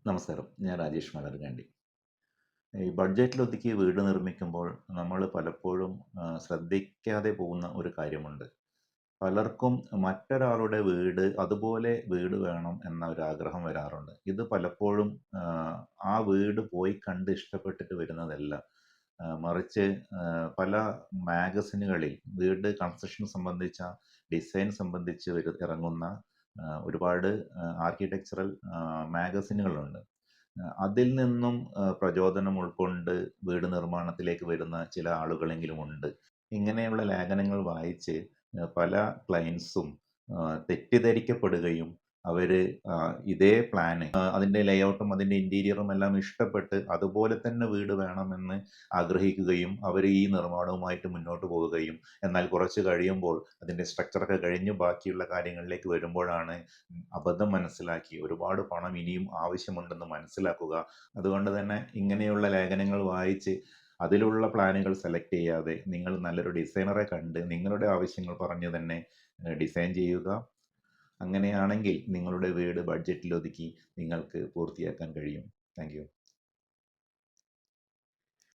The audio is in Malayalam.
നമസ്കാരം. ഞാൻ രാജേഷ് മലർകാണ്ടി. ഈ ബഡ്ജറ്റിലൊതുക്കി വീട് നിർമ്മിക്കുമ്പോൾ നമ്മൾ പലപ്പോഴും ശ്രദ്ധിക്കാതെ പോകുന്ന ഒരു കാര്യമുണ്ട്. പലർക്കും മറ്റൊരാളുടെ വീട് അതുപോലെ വീട് വേണം എന്ന ഒരു ആഗ്രഹം വരാറുണ്ട്. ഇത് പലപ്പോഴും ആ വീട് പോയി കണ്ട് ഇഷ്ടപ്പെട്ടിട്ട് വരുന്നതല്ല. മറിച്ച് പല മാഗസിനുകളിൽ വീട് കൺസ്ട്രക്ഷൻ സംബന്ധിച്ച ഡിസൈൻ സംബന്ധിച്ച് ഇറങ്ങുന്ന ഒരുപാട് ആർക്കിടെക്ചറൽ മാഗസിനുകളുണ്ട്. അതിൽ നിന്നും പ്രചോദനം ഉൾക്കൊണ്ട് വീട് നിർമ്മാണത്തിലേക്ക് വരുന്ന ചില ആളുകളെങ്കിലും ഉണ്ട്. ഇങ്ങനെയുള്ള ലേഖനങ്ങൾ വായിച്ച് പല ക്ലയൻസും തെറ്റിദ്ധരിക്കപ്പെടുകയും അവര് ഇതേ പ്ലാന് അതിന്റെ ലേഔട്ടും അതിന്റെ ഇന്റീരിയറും എല്ലാം ഇഷ്ടപ്പെട്ട് അതുപോലെ തന്നെ വീട് വേണമെന്ന് ആഗ്രഹിക്കുകയും അവർ ഈ നിർമ്മാണവുമായിട്ട് മുന്നോട്ട് പോവുകയും എന്നാൽ കുറച്ച് കഴിയുമ്പോൾ അതിന്റെ സ്ട്രക്ചറൊക്കെ കഴിഞ്ഞ് ബാക്കിയുള്ള കാര്യങ്ങളിലേക്ക് വരുമ്പോഴാണ് അബദ്ധം മനസ്സിലാക്കി ഒരുപാട് പണം ഇനിയും ആവശ്യമുണ്ടെന്ന് മനസ്സിലാക്കുക. അതുകൊണ്ട് തന്നെ ഇങ്ങനെയുള്ള ലേഖനങ്ങൾ വായിച്ച് അതിലുള്ള പ്ലാനുകൾ സെലക്ട് ചെയ്യാതെ നിങ്ങൾ നല്ലൊരു ഡിസൈനറെ കണ്ട് നിങ്ങളുടെ ആവശ്യങ്ങൾ പറഞ്ഞു തന്നെ ഡിസൈൻ ചെയ്യുക. അങ്ങനെയാണെങ്കിൽ നിങ്ങളുടെ വീട് ബഡ്ജറ്റിൽ ഒതുക്കി നിങ്ങൾക്ക് പൂർത്തിയാക്കാൻ കഴിയും. Thank you.